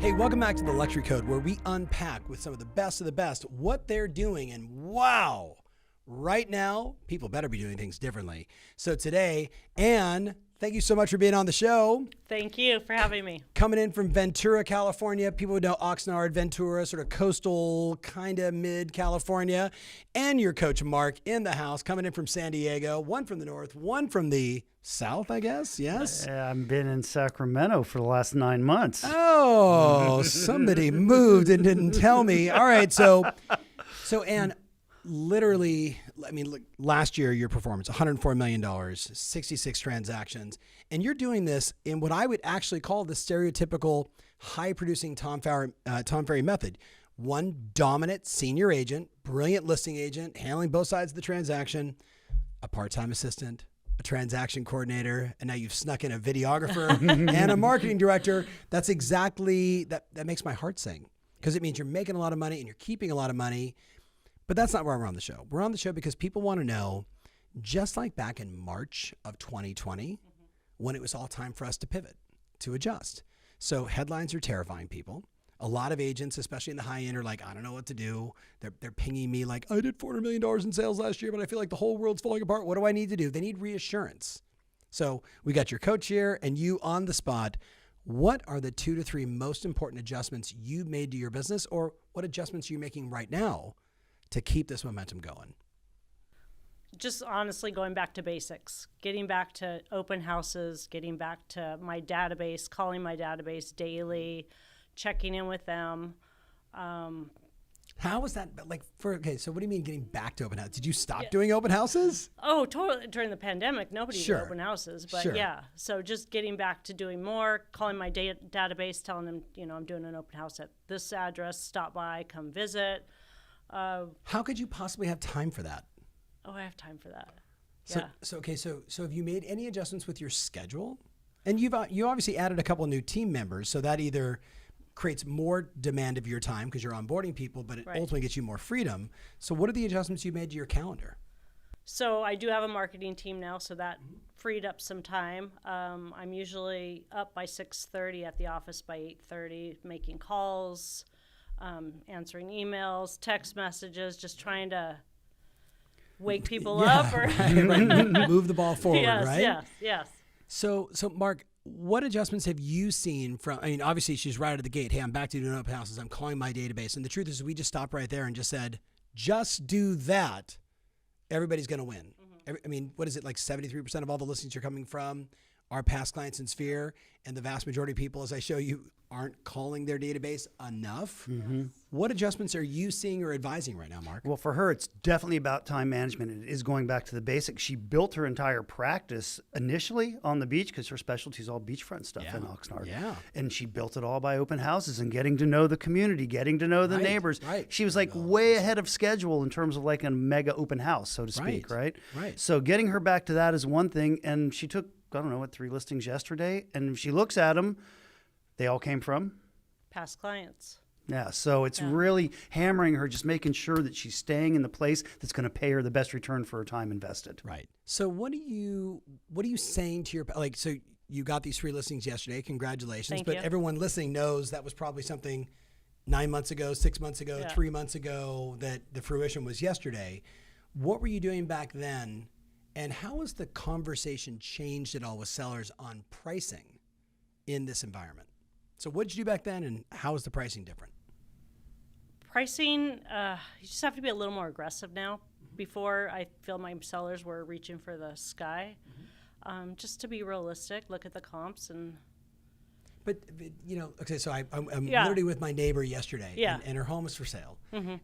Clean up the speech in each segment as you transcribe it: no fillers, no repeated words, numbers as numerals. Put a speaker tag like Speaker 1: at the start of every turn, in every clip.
Speaker 1: Hey, welcome back to the Luxury Code, where we unpack with some of the best what they're doing. And wow, right now, people better be doing things differently. So today, Anne, thank you so much for being on the show.
Speaker 2: Thank you for having me.
Speaker 1: Coming in from Ventura, California. People would know Oxnard, Ventura, sort of coastal, kind of mid-California. And your coach, Marc, in the house, coming in from San Diego. One from the north, one from the south, I guess. Yes?
Speaker 3: I've been in Sacramento for the last 9 months.
Speaker 1: Oh, somebody moved and didn't tell me. All right, so Anne, literally, I mean, look, last year, your performance, $104 million, 66 transactions, and you're doing this in what I would actually call the stereotypical high-producing Tom Ferry method. One dominant senior agent, brilliant listing agent, handling both sides of the transaction, a part-time assistant, a transaction coordinator, and now you've snuck in a videographer and a marketing director. That's exactly, that makes my heart sing, because it means you're making a lot of money and you're keeping a lot of money. But that's not why we're on the show. We're on the show because people want to know, just like back in March of 2020, when it was all time for us to pivot, to adjust. So headlines are terrifying people. A lot of agents, especially in the high end, are like, I don't know what to do. They're pinging me like, I did $400 million in sales last year, but I feel like the whole world's falling apart. What do I need to do? They need reassurance. So we got your coach here and you on the spot. What are the 2 to 3 most important adjustments you made to your business, or what adjustments are you making right now to keep this momentum going?
Speaker 2: Just honestly going back to basics, getting back to open houses, getting back to my database, calling my database daily, checking in with them.
Speaker 1: How was that? Like, so what do you mean getting back to open houses? Did you stop doing open houses?
Speaker 2: Oh, totally. During the pandemic, nobody did open houses. But
Speaker 1: Sure.
Speaker 2: yeah, so just getting back to doing more, calling my database, telling them, I'm doing an open house at this address, stop by, come visit.
Speaker 1: How could you possibly have time for that?
Speaker 2: Oh, I have time for that.
Speaker 1: So,
Speaker 2: Yeah.
Speaker 1: So have you made any adjustments with your schedule? And you obviously added a couple of new team members, so that either creates more demand of your time because you're onboarding people, but it ultimately gets you more freedom. So what are the adjustments you made to your calendar?
Speaker 2: So I do have a marketing team now, so that freed up some time. I'm usually up by 6:30, at the office by 8:30, making calls, answering emails, text messages, just trying to wake people up. Or
Speaker 1: Move the ball forward, right?
Speaker 2: Yes.
Speaker 1: So Marc, what adjustments have you seen from, I mean, obviously she's right out of the gate. Hey, I'm back to doing open houses. I'm calling my database. And the truth is we just stopped right there and just said, just do that. Everybody's going to win. I mean, what is it, like 73% of all the listings you're coming from are past clients in Sphere, and the vast majority of people, as I show you, aren't calling their database enough. What adjustments are you seeing or advising right now, Marc?
Speaker 3: Well, for her, it's definitely about time management. It is going back to the basics. She built her entire practice initially on the beach because her specialty is all beachfront stuff in Oxnard.
Speaker 1: Yeah.
Speaker 3: And she built it all by open houses and getting to know the community, getting to know the neighbors.
Speaker 1: Right.
Speaker 3: She was like way ahead of schedule in terms of like a mega open house, so to speak, right?
Speaker 1: Right.
Speaker 3: So getting her back to that is one thing. And she took, I don't know, 3 listings yesterday. And if she looks at them, they all came from
Speaker 2: Past clients.
Speaker 3: Yeah, so it's really hammering her, just making sure that she's staying in the place that's going to pay her the best return for her time invested.
Speaker 1: Right. So what are you saying to your, like, so you got these 3 listings yesterday, congratulations.
Speaker 2: Thank
Speaker 1: But
Speaker 2: you.
Speaker 1: everyone listening knows that was probably something 9 months ago, 6 months ago, 3 months ago, that the fruition was yesterday. What were you doing back then? And how has the conversation changed at all with sellers on pricing in this environment? So what did you do back then, and how is the pricing different?
Speaker 2: Pricing, you just have to be a little more aggressive now. Before, I feel my sellers were reaching for the sky. Just to be realistic, look at the comps and...
Speaker 1: But okay, so I'm literally with my neighbor yesterday, and her home is for sale.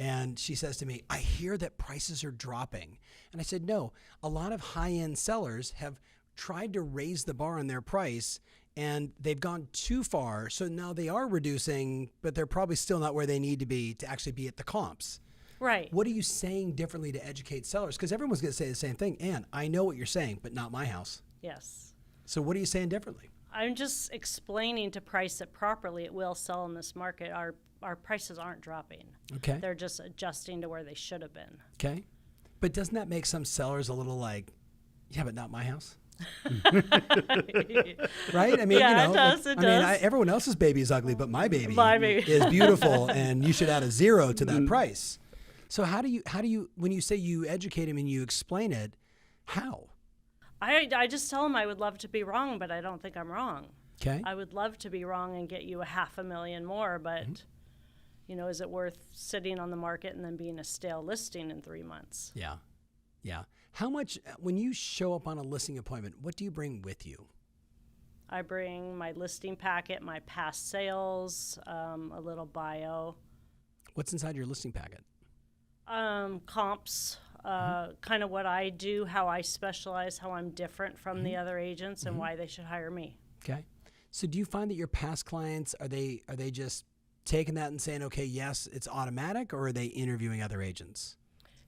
Speaker 1: And she says to me, I hear that prices are dropping. And I said, no, a lot of high-end sellers have tried to raise the bar on their price, and they've gone too far. So now they are reducing, but they're probably still not where they need to be to actually be at the comps.
Speaker 2: Right.
Speaker 1: What are you saying differently to educate sellers? Because everyone's going to say the same thing. Ann, I know what you're saying, but not my house.
Speaker 2: Yes.
Speaker 1: So what are you saying differently?
Speaker 2: I'm just explaining to price it properly. It will sell in this market. Our prices aren't dropping.
Speaker 1: Okay.
Speaker 2: They're just adjusting to where they should have been.
Speaker 1: Okay. But doesn't that make some sellers a little like, yeah, but not my house? Right? I mean,
Speaker 2: Yeah,
Speaker 1: you know,
Speaker 2: it does, it
Speaker 1: I mean,
Speaker 2: does.
Speaker 1: everyone else's baby is ugly, but my baby
Speaker 2: baby.
Speaker 1: is beautiful, and you should add a 0 to that price. So how do you, when you say you educate him and you explain it, how?
Speaker 2: I just tell him I would love to be wrong, but I don't think I'm wrong.
Speaker 1: Okay.
Speaker 2: I would love to be wrong and get you $500,000 more, but you know, is it worth sitting on the market and then being a stale listing in 3 months?
Speaker 1: Yeah. Yeah. How much, when you show up on a listing appointment, what do you bring with you?
Speaker 2: I bring my listing packet, my past sales, a little bio,
Speaker 1: What's inside your listing packet?
Speaker 2: comps, kind of what I do, how I specialize, how I'm different from the other agents, and why they should hire me.
Speaker 1: Okay. So do you find that your past clients, are they just taking that and saying, okay, yes, it's automatic, or are they interviewing other agents?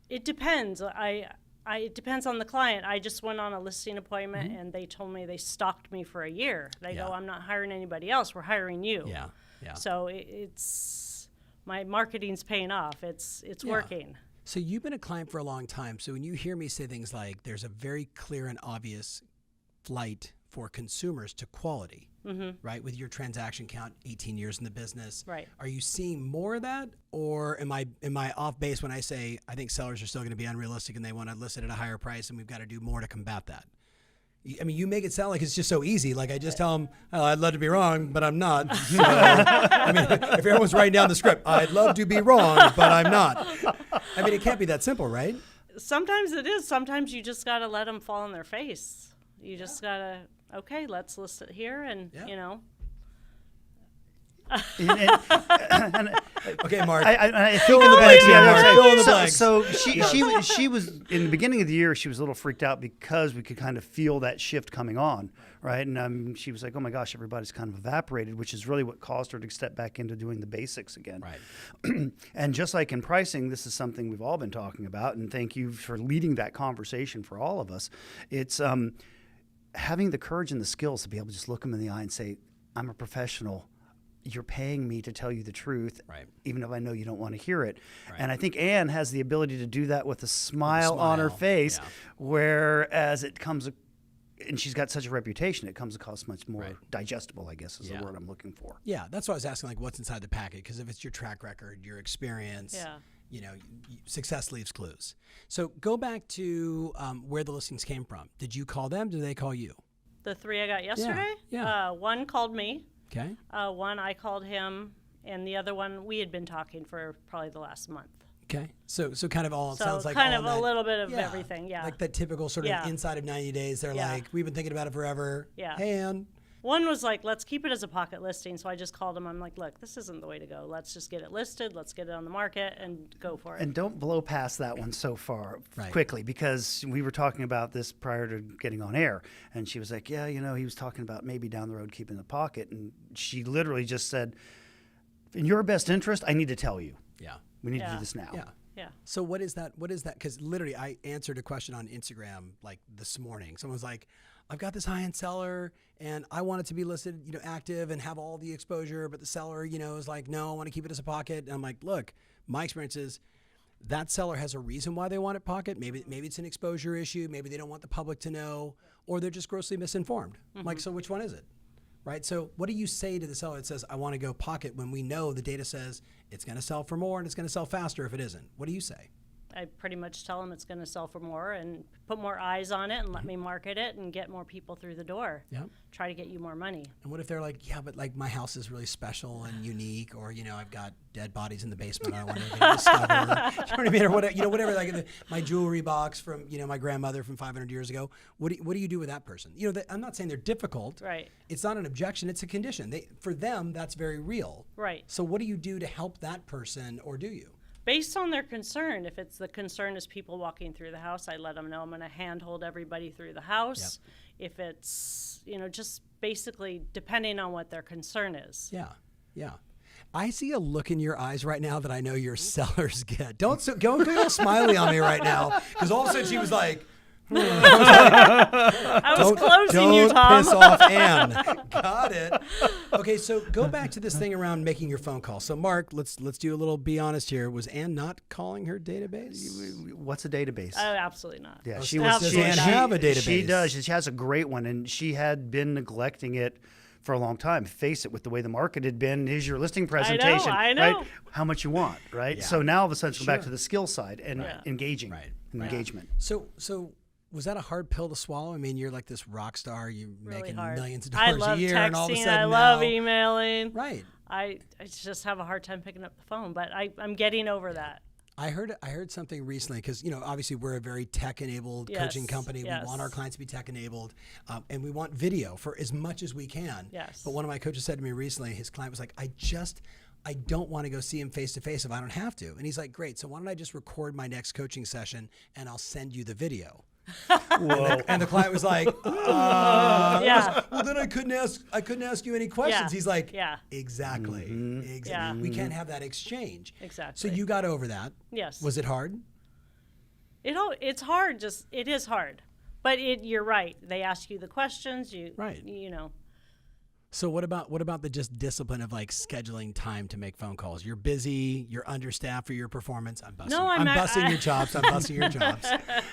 Speaker 2: It depends. It depends on the client. I just went on a listing appointment and they told me they stalked me for a year. They go, I'm not hiring anybody else. We're hiring you.
Speaker 1: Yeah. Yeah.
Speaker 2: So it's my marketing's paying off. It's working.
Speaker 1: So you've been a client for a long time. So when you hear me say things like there's a very clear and obvious flight for consumers to quality, right? With your transaction count, 18 years in the business.
Speaker 2: Right.
Speaker 1: Are you seeing more of that, or am I off base when I say I think sellers are still going to be unrealistic and they want to list it at a higher price and we've got to do more to combat that? I mean, you make it sound like it's just so easy. Like I just tell them, oh, I'd love to be wrong, but I'm not. So, I mean, if everyone's writing down the script, I'd love to be wrong, but I'm not. I mean, it can't be that simple, right?
Speaker 2: Sometimes it is. Sometimes you just got to let them fall on their face. You just got to, okay, let's list it here and, you know.
Speaker 1: Okay, Mark.
Speaker 3: I
Speaker 1: fill in the blanks here, Mark. Fill in the blanks.
Speaker 3: So she was in the beginning of the year. She was a little freaked out because we could kind of feel that shift coming on, right? And she was like, "Oh my gosh, everybody's kind of evaporated," which is really what caused her to step back into doing the basics again.
Speaker 1: Right.
Speaker 3: And just like in pricing, this is something we've all been talking about, and thank you for leading that conversation for all of us. It's having the courage and the skills to be able to just look them in the eye and say, "I'm a professional. You're paying me to tell you the truth,
Speaker 1: right,
Speaker 3: even if I know you don't want to hear it."
Speaker 1: Right.
Speaker 3: And I think Anne has the ability to do that with a smile on her face, whereas it comes, and she's got such a reputation, it comes across much more digestible, I guess is the word I'm looking for.
Speaker 1: Yeah, that's why I was asking, like, what's inside the packet? Because if it's your track record, your experience, you know, success leaves clues. So go back to where the listings came from. Did you call them? Did they call you?
Speaker 2: The 3 I got yesterday?
Speaker 1: Yeah.
Speaker 2: One called me.
Speaker 1: Okay.
Speaker 2: One I called him, and the other one we had been talking for probably the last month.
Speaker 1: Okay. So kind of all, it sounds like
Speaker 2: kind
Speaker 1: all
Speaker 2: of
Speaker 1: that,
Speaker 2: a little bit of everything,
Speaker 1: Like that typical sort of inside of 90 days, they're like, we've been thinking about it forever.
Speaker 2: Yeah.
Speaker 1: Hey, Ann.
Speaker 2: One was like, let's keep it as a pocket listing. So I just called him. I'm like, look, this isn't the way to go. Let's just get it listed. Let's get it on the market and go for it.
Speaker 3: And don't blow past that one so far quickly, because we were talking about this prior to getting on air. And she was like, yeah, you know, he was talking about maybe down the road keeping the pocket. And she literally just said, in your best interest, I need to tell you.
Speaker 1: Yeah.
Speaker 3: We need to do this now.
Speaker 1: Yeah.
Speaker 2: Yeah.
Speaker 1: So what is that? What is that? Because literally I answered a question on Instagram like this morning. Someone was like, I've got this high-end seller and I want it to be listed, you know, active and have all the exposure, but the seller, you know, is like, no, I want to keep it as a pocket. And I'm like, look, my experience is that seller has a reason why they want it pocket. Maybe it's an exposure issue. Maybe they don't want the public to know, or they're just grossly misinformed. I'm like, so which one is it? Right? So what do you say to the seller that says, I want to go pocket, when we know the data says it's going to sell for more and it's going to sell faster if it isn't? What do you say?
Speaker 2: I pretty much tell them it's going to sell for more and put more eyes on it and let me market it and get more people through the door.
Speaker 1: Yeah.
Speaker 2: Try to get you more money.
Speaker 1: And what if they're like, yeah, but like my house is really special and unique, or, you know, I've got dead bodies in the basement I don't want anything to discover. You know what I mean? Or whatever, you know, whatever, like my jewelry box from, you know, my grandmother from 500 years ago. What do you do with that person? You know, I'm not saying they're difficult.
Speaker 2: Right. It's
Speaker 1: not an objection. It's a condition. For them, that's very real.
Speaker 2: Right.
Speaker 1: So what do you do to help that person, or do you?
Speaker 2: Based on their concern. If it's the concern is people walking through the house, I let them know I'm going to handhold everybody through the house. Yep. If it's, you know, just basically depending on what their concern is.
Speaker 1: Yeah, yeah. I see a look in your eyes right now that I know your sellers get. Don't go all smiley on me right now, because all of a sudden she was like,
Speaker 2: I was closing you, Tom.
Speaker 1: Piss off Ann. Got it. Okay, so go back to this thing around making your phone call. So Mark, let's do a little be honest here. Was Ann not calling her database?
Speaker 3: What's a database?
Speaker 2: Oh, absolutely not.
Speaker 3: Yeah,
Speaker 1: Does Ann have a database?
Speaker 3: She does. She has a great one, and she had been neglecting it for a long time. Face it, with the way the market had been. Here's your listing presentation.
Speaker 2: I know.
Speaker 3: Right? How much you want, right?
Speaker 1: Yeah.
Speaker 3: So now all of a sudden, it's
Speaker 1: Sure.
Speaker 3: back to the skill side and engaging,
Speaker 1: Right.
Speaker 3: and engagement.
Speaker 1: So was that a hard pill to swallow? I mean, you're like this rock star. You're
Speaker 2: Really
Speaker 1: making
Speaker 2: hard.
Speaker 1: millions of
Speaker 2: I
Speaker 1: dollars
Speaker 2: love
Speaker 1: a year,
Speaker 2: texting.
Speaker 1: and all of a sudden
Speaker 2: I love
Speaker 1: now-
Speaker 2: emailing.
Speaker 1: Right.
Speaker 2: I just have a hard time picking up the phone, but I'm getting over that.
Speaker 1: I heard something recently because, you know, obviously we're a very tech-enabled coaching
Speaker 2: Yes,
Speaker 1: company.
Speaker 2: yes.
Speaker 1: We want our clients to be tech-enabled, and we want video for as much as we can.
Speaker 2: Yes.
Speaker 1: But one of my coaches said to me recently, his client was like, I don't want to go see him face-to-face if I don't have to. And he's like, great, so why don't I just record my next coaching session and I'll send you the video.
Speaker 3: Whoa.
Speaker 1: And the client was like,
Speaker 2: Yeah.
Speaker 1: well, then I couldn't ask you any questions.
Speaker 2: Yeah.
Speaker 1: He's like,
Speaker 2: Yeah.
Speaker 1: exactly.
Speaker 2: Yeah.
Speaker 1: We can't have that exchange.
Speaker 2: Exactly.
Speaker 1: So you got over that.
Speaker 2: Yes.
Speaker 1: Was it hard?
Speaker 2: It's hard. It is hard, but you're right. They ask you the questions.
Speaker 1: Right.
Speaker 2: You know.
Speaker 1: So what about the just discipline of like scheduling time to make phone calls? You're busy. You're understaffed for your performance. I'm busting.
Speaker 2: No, I'm not-
Speaker 1: busting your chops. I'm busting your chops.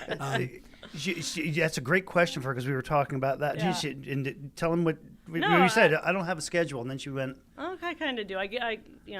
Speaker 3: That's a great question for her because we were talking about that.
Speaker 2: Yeah.
Speaker 3: And tell him what
Speaker 2: No,
Speaker 3: you said. I don't have a schedule, and then she went.
Speaker 2: Okay, I kind of do. I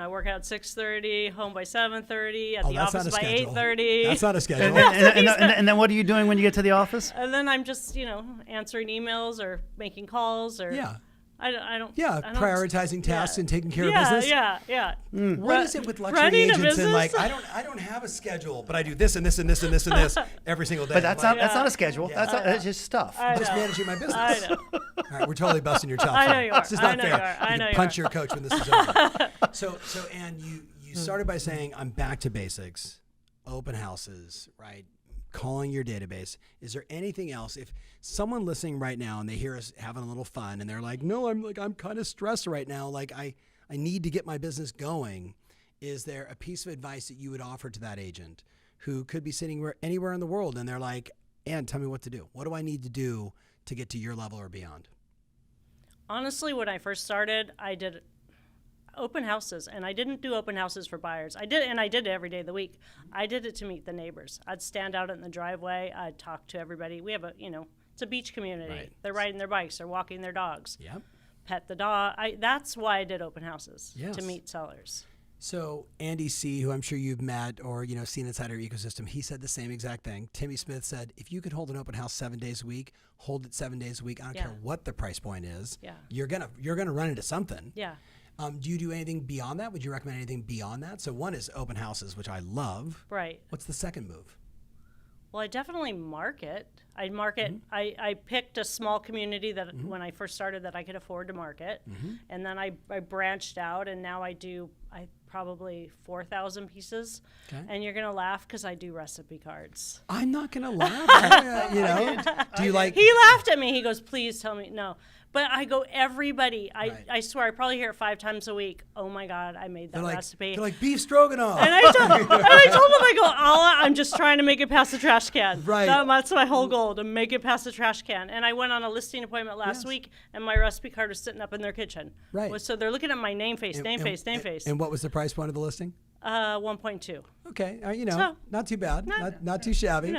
Speaker 2: work out 6:30, home by 7:30, at
Speaker 1: Oh,
Speaker 2: the
Speaker 1: that's not
Speaker 2: office
Speaker 1: a
Speaker 2: by
Speaker 1: schedule.
Speaker 2: 8:30.
Speaker 1: That's not a schedule.
Speaker 3: And then what are you doing when you get to the office?
Speaker 2: And then I'm just answering emails or making calls or
Speaker 1: Yeah.
Speaker 2: I don't.
Speaker 1: Yeah,
Speaker 2: I don't-
Speaker 1: prioritizing tasks
Speaker 2: yeah.
Speaker 1: and taking care of
Speaker 2: Yeah,
Speaker 1: business.
Speaker 2: yeah.
Speaker 1: What is it with luxury
Speaker 2: running a
Speaker 1: agents and like
Speaker 2: business?
Speaker 1: I don't have a schedule, but I do this and this and this and this and this every single day.
Speaker 3: But that's
Speaker 1: I'm like,
Speaker 3: not a schedule.
Speaker 1: Yeah.
Speaker 3: That's just stuff.
Speaker 2: I
Speaker 1: I'm just
Speaker 2: know.
Speaker 1: managing my business.
Speaker 2: I know.
Speaker 1: All right, we're totally busting your chops.
Speaker 2: I know
Speaker 1: here.
Speaker 2: you are.
Speaker 1: This is
Speaker 2: I
Speaker 1: not
Speaker 2: know
Speaker 1: fair.
Speaker 2: you are. I
Speaker 1: can
Speaker 2: know you
Speaker 1: punch
Speaker 2: are.
Speaker 1: your coach when this is over. So Ann, you started by saying I'm back to basics, open houses, right? Calling your database. Is there anything else? If someone listening right now and they hear us having a little fun and they're like, no, I'm kind of stressed right now. Like I need to get my business going. Is there a piece of advice that you would offer to that agent who could be sitting anywhere in the world and they're like, Ann, tell me what to do. What do I need to do to get to your level or beyond?
Speaker 2: Honestly, when I first started, I did open houses, and I didn't do open houses for buyers. I did it every day of the week. I did it to meet the neighbors. I'd stand out in the driveway. I'd talk to everybody. We have it's a beach community.
Speaker 1: Right.
Speaker 2: They're riding their bikes. They're walking their dogs.
Speaker 1: Yep.
Speaker 2: Pet the dog. That's why I did open houses,
Speaker 1: Yes.
Speaker 2: to meet sellers.
Speaker 1: So Andy C., who I'm sure you've met or seen inside our ecosystem, he said the same exact thing. Timmy Smith said, if you could hold an open house 7 days a week, hold it 7 days a week. I don't care what the price point is.
Speaker 2: Yeah.
Speaker 1: You're gonna run into something.
Speaker 2: Yeah.
Speaker 1: Do you do anything beyond that? Would you recommend anything beyond that? So one is open houses, which I love.
Speaker 2: Right.
Speaker 1: What's the second move?
Speaker 2: Well, I definitely market. I market. I picked a small community that when I first started that I could afford to market, and then I branched out, and now I probably 4,000 pieces.
Speaker 1: Okay.
Speaker 2: And you're gonna laugh because I do recipe cards.
Speaker 1: I'm not gonna laugh. Do you like?
Speaker 2: He laughed at me. He goes, "Please tell me no." But I go, everybody. I swear, I probably hear it 5 times a week. Oh my God, I made that recipe.
Speaker 1: They're like beef stroganoff.
Speaker 2: And I told him, I go, I'm just trying to make it past the trash can.
Speaker 1: Right.
Speaker 2: That's my whole goal, to make it past the trash can. And I went on a listing appointment last week, and my recipe card was sitting up in their kitchen.
Speaker 1: Right.
Speaker 2: So they're looking at my name face.
Speaker 1: And what was the price point of the listing?
Speaker 2: 1.2.
Speaker 1: Okay,
Speaker 2: So,
Speaker 1: not too bad, not too shabby.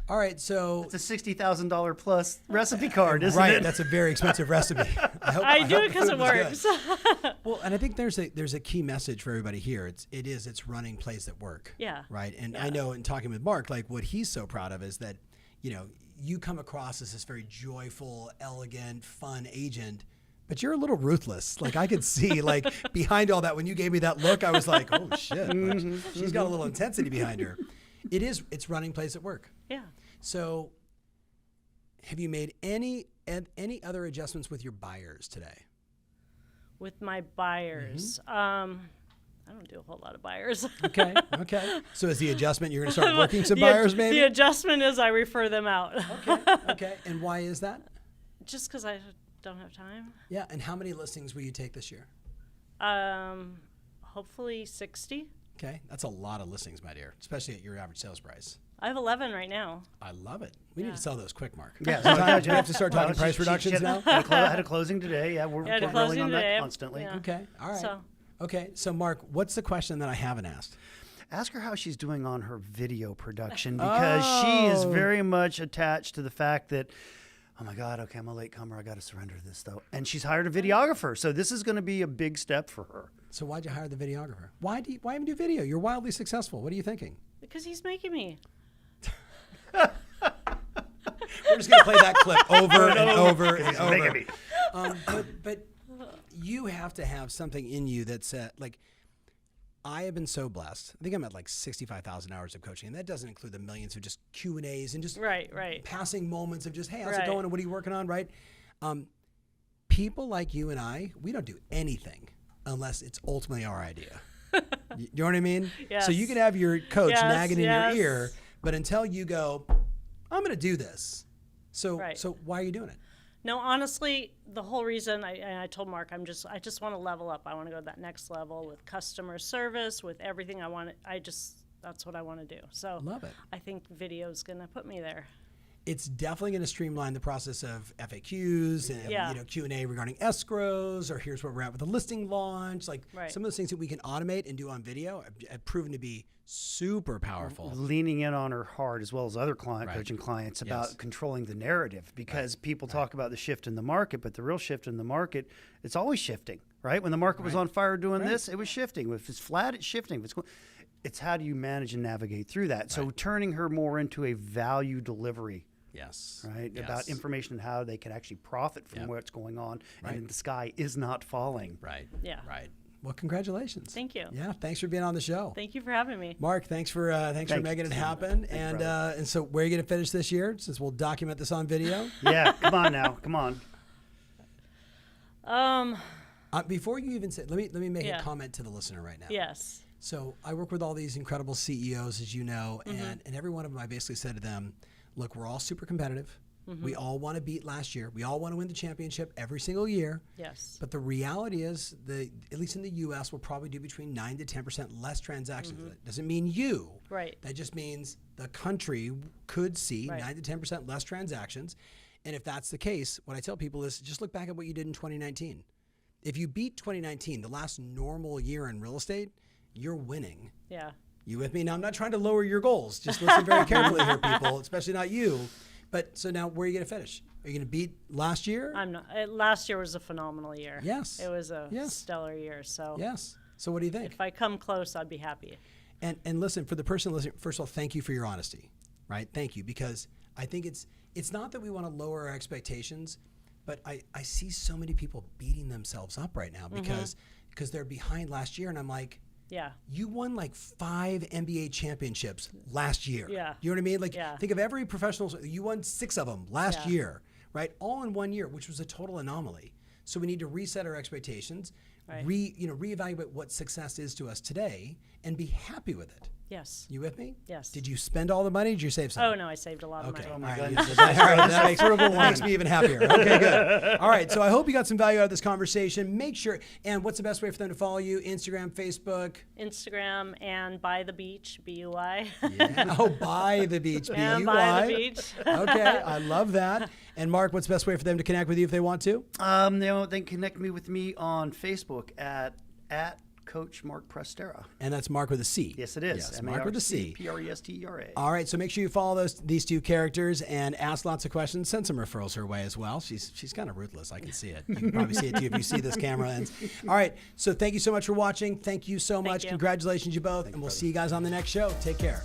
Speaker 1: All right, so
Speaker 3: It's a $60,000 plus recipe card, isn't
Speaker 1: right,
Speaker 3: it?
Speaker 1: that's a very expensive recipe.
Speaker 2: I do
Speaker 1: hope
Speaker 2: it
Speaker 1: the
Speaker 2: because
Speaker 1: food
Speaker 2: it
Speaker 1: was
Speaker 2: works.
Speaker 1: good. Well, and I think there's a key message for everybody here. It's running plays that work.
Speaker 2: Yeah.
Speaker 1: Right. And I know in talking with Mark, like what he's so proud of is that, you come across as this very joyful, elegant, fun agent, but you're a little ruthless. Like I could see like behind all that, when you gave me that look, I was like, oh shit, like, she's got a little intensity behind her. It's running plays that work.
Speaker 2: Yeah.
Speaker 1: So have you made any other adjustments with your buyers today?
Speaker 2: With my buyers. I don't do a whole lot of buyers.
Speaker 1: Okay. So is the adjustment you're going to start working some buyers maybe?
Speaker 2: The adjustment is I refer them out.
Speaker 1: Okay. And why is that?
Speaker 2: Just because I don't have time.
Speaker 1: Yeah. And how many listings will you take this year?
Speaker 2: Hopefully 60.
Speaker 1: Okay. That's a lot of listings, my dear, especially at your average sales price.
Speaker 2: I have 11 right now.
Speaker 1: I love it. We need to sell those quick, Mark.
Speaker 3: Yeah,
Speaker 1: Sometimes we have to start talking
Speaker 3: Well,
Speaker 1: price
Speaker 3: she
Speaker 1: reductions now.
Speaker 3: had a closing today. Yeah, we're
Speaker 2: Yeah, had a
Speaker 3: rolling
Speaker 2: closing
Speaker 3: on
Speaker 2: today.
Speaker 3: that constantly.
Speaker 2: Yeah.
Speaker 1: Okay. All right.
Speaker 2: So-
Speaker 1: Okay. So, Mark, what's the question that I haven't asked?
Speaker 3: Ask her how she's doing on her video production because she is very much attached to the fact that, oh my God, okay, I'm a latecomer. I got to surrender to this though. And she's hired a videographer. So this is going to be a big step for her.
Speaker 1: So why'd you hire the videographer? Why even do video? You're wildly successful. What are you thinking?
Speaker 2: Because he's making me.
Speaker 1: We're just gonna play that clip over and over and
Speaker 3: making
Speaker 1: over.
Speaker 3: me.
Speaker 1: But you have to have something in you that's like. I have been so blessed. I think I'm at like 65,000 hours of coaching, and that doesn't include the millions of just Q&As and just
Speaker 2: Right.
Speaker 1: passing moments of just, hey, how's it
Speaker 2: Right.
Speaker 1: going and what are you working on, right? People like you and I, we don't do anything unless it's ultimately our idea. You know what I mean?
Speaker 2: Yes.
Speaker 1: So you can have your coach
Speaker 2: Yes,
Speaker 1: nagging in
Speaker 2: yes.
Speaker 1: your ear, but until you go, I'm going to do this. So
Speaker 2: Right.
Speaker 1: so why are you doing it?
Speaker 2: No, honestly, the whole reason I told Marc I just want to level up. I want to go to that next level with customer service, with everything I want. That's what I want to do. So
Speaker 1: Love it.
Speaker 2: I think video is going to put me there.
Speaker 1: It's definitely going to streamline the process of FAQs and
Speaker 2: Yeah.
Speaker 1: Q&A regarding escrows, or here's where we're at with the listing launch. Like
Speaker 2: Right.
Speaker 1: some of those things that we can automate and do on video have proven to be super powerful.
Speaker 3: Leaning in on her hard as well as other
Speaker 1: Right.
Speaker 3: coaching clients about
Speaker 1: Yes.
Speaker 3: controlling the narrative because people talk about the shift in the market, but the real shift in the market, it's always shifting, right? When the market was on fire doing this, it was shifting. If it's flat, it's shifting. If it's how do you manage and navigate through that? So turning her more into a value delivery,
Speaker 1: Yes.
Speaker 3: right?
Speaker 1: Yes.
Speaker 3: About information and how they can actually profit from
Speaker 1: Yep.
Speaker 3: what's going on
Speaker 1: Right.
Speaker 3: and the sky is not falling.
Speaker 1: Right.
Speaker 2: Yeah.
Speaker 1: Right. Well, congratulations.
Speaker 2: Thank you.
Speaker 1: Yeah. Thanks for being on the show.
Speaker 2: Thank you for having me.
Speaker 1: Mark, thanks for making it happen. And so where are you going to finish this year? Since we'll document this on video.
Speaker 3: Yeah, come on now. Come on.
Speaker 1: Before you even say, let me make
Speaker 2: Yeah.
Speaker 1: a comment to the listener right now.
Speaker 2: Yes.
Speaker 1: So I work with all these incredible CEOs, as you know, and every one of them, I basically said to them, look, we're all super competitive. We all want to beat last year. We all want to win the championship every single year.
Speaker 2: Yes.
Speaker 1: But the reality is, at least in the U.S., we'll probably do between 9 to 10% less transactions. That doesn't mean you.
Speaker 2: Right.
Speaker 1: That just means the country could see
Speaker 2: Right.
Speaker 1: 9 to 10% less transactions. And if that's the case, what I tell people is just look back at what you did in 2019. If you beat 2019, the last normal year in real estate, you're winning.
Speaker 2: Yeah.
Speaker 1: You with me? Now, I'm not trying to lower your goals. Just listen very carefully here, people, especially not you. But so now, where are you going to finish? Are you going to beat last year?
Speaker 2: I'm not. Last year was a phenomenal year.
Speaker 1: Yes.
Speaker 2: It was a
Speaker 1: Yes.
Speaker 2: stellar year. So
Speaker 1: Yes. So what do you think?
Speaker 2: if I come close, I'd be happy.
Speaker 1: And listen, for the person listening, first of all, thank you for your honesty, right? Thank you, because I think it's not that we want to lower our expectations, but I see so many people beating themselves up right now because they're behind last year, and I'm like,
Speaker 2: Yeah.
Speaker 1: you won like 5 NBA championships last year.
Speaker 2: Yeah.
Speaker 1: You know what I mean? Like,
Speaker 2: Yeah.
Speaker 1: think of every professional. You won 6 of them last
Speaker 2: Yeah.
Speaker 1: year, right? All in 1 year, which was a total anomaly. So we need to reset our expectations,
Speaker 2: Right.
Speaker 1: reevaluate what success is to us today, and be happy with it.
Speaker 2: Yes.
Speaker 1: You with me?
Speaker 2: Yes.
Speaker 1: Did you spend all the money? Did you save some?
Speaker 2: Oh no, I saved a lot of
Speaker 1: Okay.
Speaker 2: money.
Speaker 1: All
Speaker 3: my
Speaker 1: right.
Speaker 3: goodness.
Speaker 1: All right. That makes me even happier. Okay, good. All right. So I hope you got some value out of this conversation. Make sure. And what's the best way for them to follow you? Instagram, Facebook.
Speaker 2: Instagram and By the Beach, BUI.
Speaker 1: Yeah. Oh, by the beach.
Speaker 2: And
Speaker 1: BUI.
Speaker 2: By the Beach.
Speaker 1: Okay. I love that. And Mark, what's the best way for them to connect with you if they want to?
Speaker 3: They can connect me with me on Facebook at Coach Marc Prestera.
Speaker 1: And that's Mark with a C.
Speaker 3: Yes, it is.
Speaker 1: Yes, Mark with a C.
Speaker 3: Prestera.
Speaker 1: All right, so make sure you follow these 2 characters and ask lots of questions. Send some referrals her way as well. She's kind of ruthless. I can see it. You can probably see it too if you see this camera ends. All right, so thank you so much for watching. Thank you so much.
Speaker 2: you.
Speaker 1: Congratulations, you both, and we'll see you guys on the next show. Take care.